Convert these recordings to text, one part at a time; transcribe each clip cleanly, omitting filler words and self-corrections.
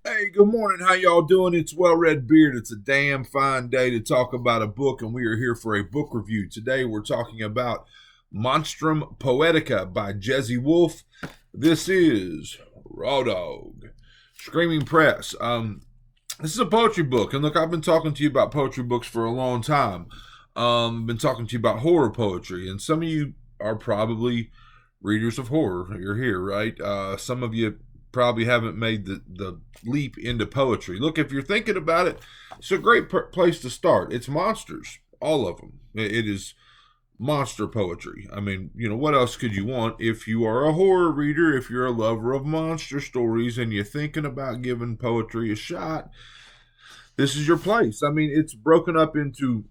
Hey, good morning. How y'all doing? It's Well Red Beard. It's a damn fine day to talk about a book, and we are here for a book review. Today we're talking about Monstrum Poetica by Jezzy Wolfe. This is Raw Dog. Screaming Press. This is a poetry book, and look, I've been talking to you about poetry books for a long time. I've been talking to you about horror poetry, and some of you are probably readers of horror. You're here, right? Some of you probably haven't made the leap into poetry. Look, if you're thinking about it, it's a great place to start. It's monsters, all of them. It is monster poetry. I mean, what else could you want if you are a horror reader, if you're a lover of monster stories, and you're thinking about giving poetry a shot? This is your place. I mean, it's broken up into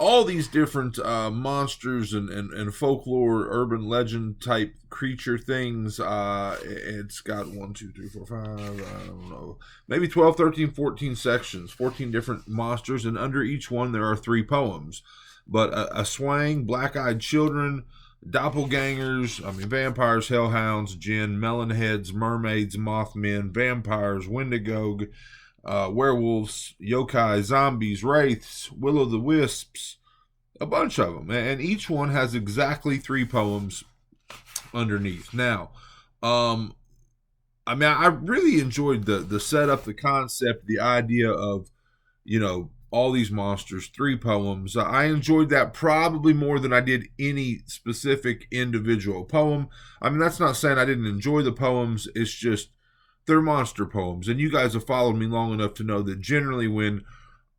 all these different monsters and folklore, urban legend type creature things. It's got 1, 2, 3, 4, 5, I don't know, maybe 12, 13, 14 sections, 14 different monsters, and under each one there are 3 poems. But a swang, black eyed children, doppelgangers, vampires, hellhounds, jinn, melon heads, mermaids, mothmen, vampires, wendigo, werewolves, yokai, zombies, wraiths, will o' the wisps, a bunch of them, and each one has exactly 3 poems underneath. Now, I really enjoyed the setup, the concept, the idea of all these monsters, 3 poems. I enjoyed that probably more than I did any specific individual poem. I mean, that's not saying I didn't enjoy the poems. It's just they're monster poems, and you guys have followed me long enough to know that generally when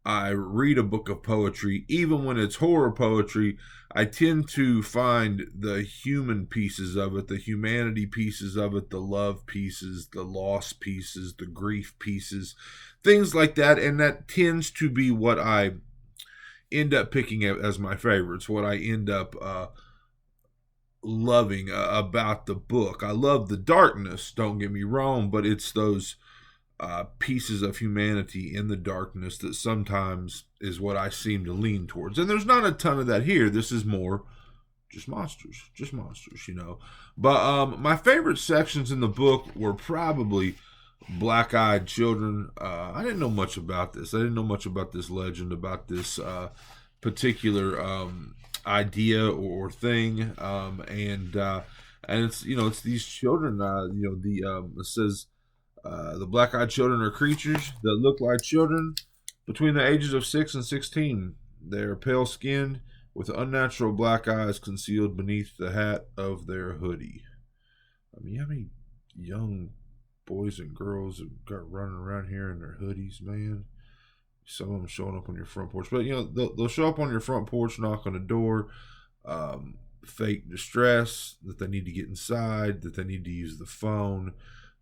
I read a book of poetry, even when it's horror poetry, I tend to find the human pieces of it, the humanity pieces of it, the love pieces, the loss pieces, the grief pieces, things like that. And that tends to be what I end up picking as my favorites, what I end up loving about the book. I love the darkness, don't get me wrong, but it's those pieces of humanity in the darkness that sometimes is what I seem to lean towards. And there's not a ton of that here. This is more just monsters. But my favorite sections in the book were probably Black Eyed Children. I didn't know much about this. I didn't know much about this legend, about this particular idea or thing. And it's these children. It says the black-eyed children are creatures that look like children between the ages of 6 and 16. They are pale-skinned with unnatural black eyes concealed beneath the hat of their hoodie. I mean, how many young boys and girls have got running around here in their hoodies, man? Some of them showing up on your front porch. But, they'll show up on your front porch, knock on the door, fake distress, that they need to get inside, that they need to use the phone,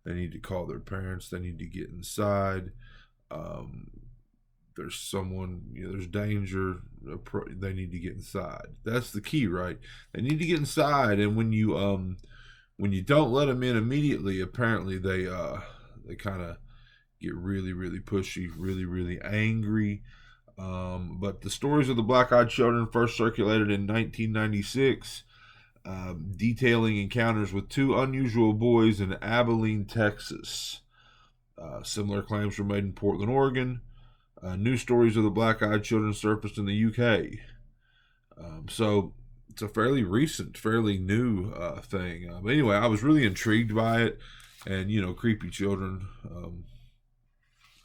they need to call their parents. They need to get inside. There's someone, there's danger. They need to get inside. That's the key, right? They need to get inside. And when you don't let them in immediately, apparently they kind of get really, really pushy, really, really angry. But the stories of the Black-Eyed Children first circulated in 1996. Detailing encounters with 2 unusual boys in Abilene, Texas. Similar claims were made in Portland, Oregon. New stories of the Black-Eyed Children surfaced in the UK. So it's a fairly recent, fairly new thing. But anyway, I was really intrigued by it. And, creepy children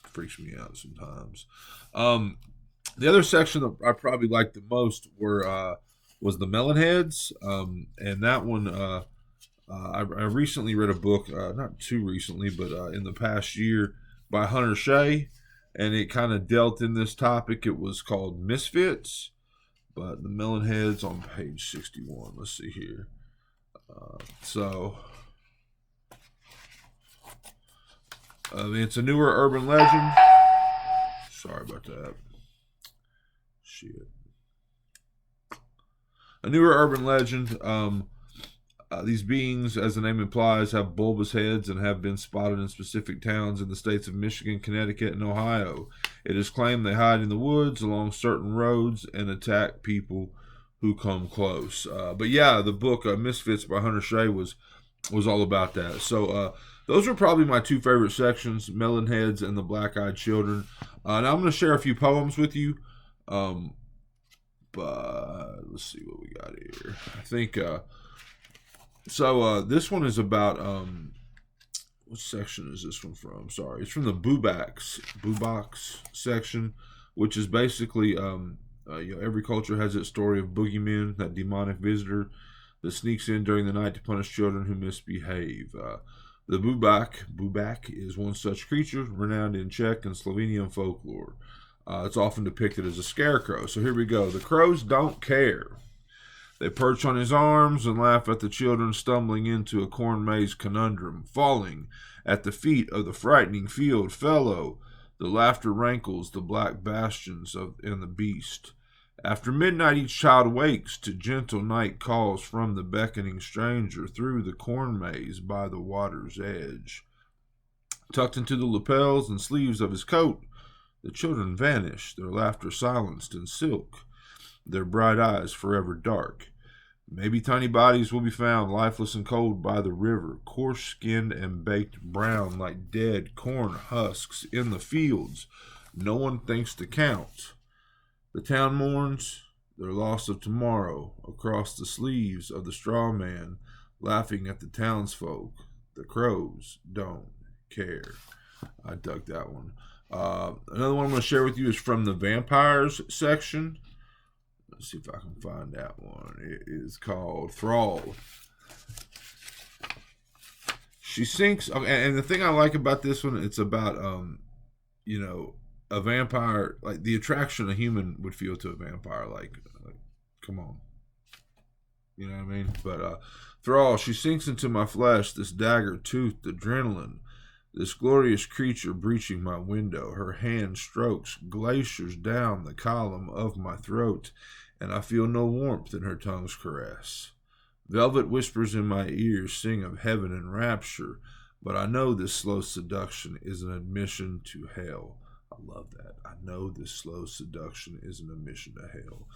freaks me out sometimes. The other section that I probably liked the most was the Melon Heads, and that one I recently read a book, not too recently, but in the past year by Hunter Shea, and it kind of dealt in this topic. It was called Misfits, but the Melon Heads on page 61. Let's see here. It's a newer urban legend. Sorry about that. Shit. A newer urban legend. These beings, as the name implies, have bulbous heads and have been spotted in specific towns in the states of Michigan, Connecticut, and Ohio. It is claimed they hide in the woods along certain roads and attack people who come close. But yeah, the book Misfits by Hunter Shea was all about that. So those are probably my two favorite sections, Melon Heads and the Black-Eyed Children. Now I'm going to share a few poems with you. But let's see what we got here. I think this one is about what section is this one from? Sorry, it's from the Boobox section, which is basically every culture has its story of boogeymen, that demonic visitor that sneaks in during the night to punish children who misbehave. The Bubak is one such creature, renowned in Czech and Slovenian folklore. It's often depicted as a scarecrow. So here we go. The crows don't care. They perch on his arms and laugh at the children stumbling into a corn maze conundrum, falling at the feet of the frightening field fellow. The laughter rankles the black bastions and the beast. After midnight each child wakes to gentle night calls from the beckoning stranger through the corn maze by the water's edge. Tucked into the lapels and sleeves of his coat, the children vanish, their laughter silenced in silk, their bright eyes forever dark. Maybe tiny bodies will be found lifeless and cold by the river, coarse-skinned and baked brown like dead corn husks in the fields. No one thinks to count. The town mourns their loss of tomorrow across the sleeves of the straw man, laughing at the townsfolk. The crows don't care. I dug that one. Another one I'm going to share with you is from the vampires section. Let's see if I can find that one. It is called Thrall. She sinks, and the thing I like about this one, it's about a vampire, like the attraction a human would feel to a vampire. Like come on, you know what I mean? But Thrall, she sinks into my flesh, this dagger-toothed adrenaline. This glorious creature breaching my window, her hand strokes glaciers down the column of my throat, and I feel no warmth in her tongue's caress. Velvet whispers in my ears sing of heaven and rapture, but I know this slow seduction is an admission to hell. I love that. I know this slow seduction is an admission to hell.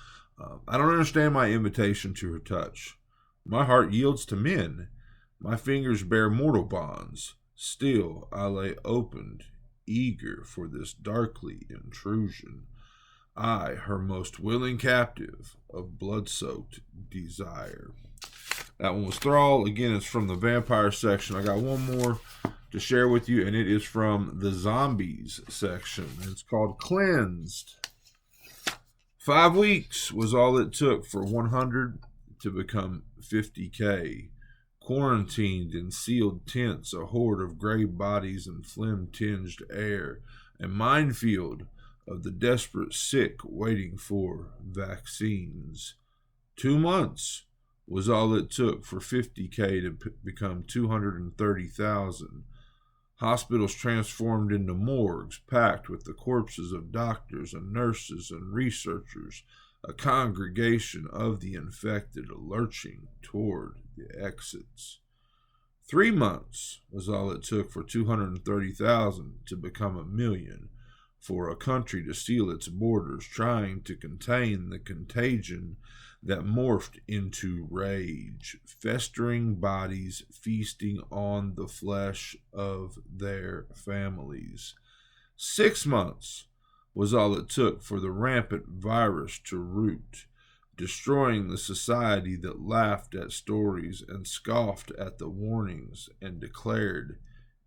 I don't understand my invitation to her touch. My heart yields to men. My fingers bear mortal bonds. Still, I lay opened, eager for this darkly intrusion. I, her most willing captive of blood-soaked desire. That one was Thrall. Again, it's from the vampire section. I got one more to share with you, and it is from the zombies section. It's called Cleansed. 5 weeks was all it took for 100 to become 50K. Quarantined in sealed tents, a horde of gray bodies and phlegm-tinged air, a minefield of the desperate sick waiting for vaccines. 2 months was all it took for 50K to become 230,000. Hospitals transformed into morgues packed with the corpses of doctors and nurses and researchers, a congregation of the infected lurching toward the exits. 3 months was all it took for 230,000 to become 1 million, for a country to seal its borders, trying to contain the contagion that morphed into rage, festering bodies feasting on the flesh of their families. 6 months was all it took for the rampant virus to root, destroying the society that laughed at stories and scoffed at the warnings and declared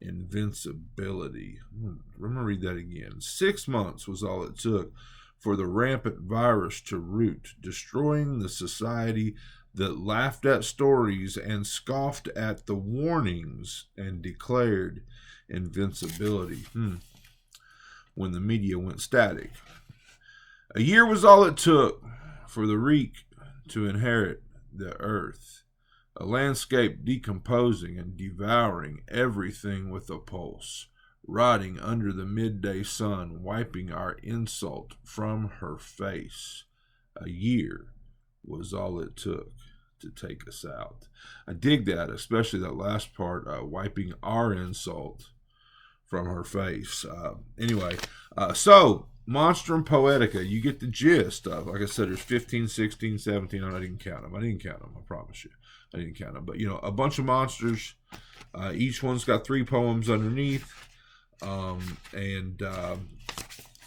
invincibility. I'm going to read that again. 6 months was all it took for the rampant virus to root, destroying the society that laughed at stories and scoffed at the warnings and declared invincibility. When the media went static. A year was all it took for the reek to inherit the earth, a landscape decomposing and devouring everything with a pulse, rotting under the midday sun, wiping our insult from her face. A year was all it took to take us out. I dig that, especially that last part, wiping our insult from her face. So Monstrum Poetica. You get the gist of. Like I said, there's 15, 16, 17. I didn't count them. I promise you. I didn't count them. But, a bunch of monsters. Each one's got 3 poems underneath. Let's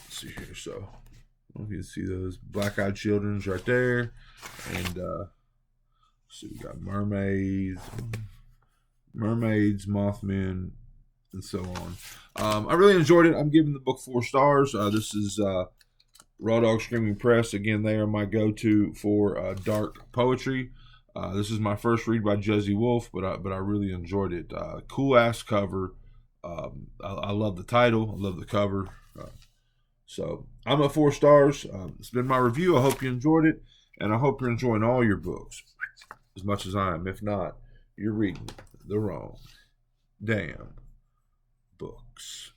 see here. So, you can see those black-eyed children's right there. And, so we got mermaids, Mothmen, and so on. I really enjoyed it. I'm giving the book 4 stars. This is Raw Dog Screaming Press. Again, they are my go-to for dark poetry. This is my first read by Jezzy Wolfe, but I really enjoyed it. Cool ass cover. I love the title. I love the cover. So I'm at 4 stars. It's been my review. I hope you enjoyed it, and I hope you're enjoying all your books as much as I am. If not, you're reading the wrong damn books.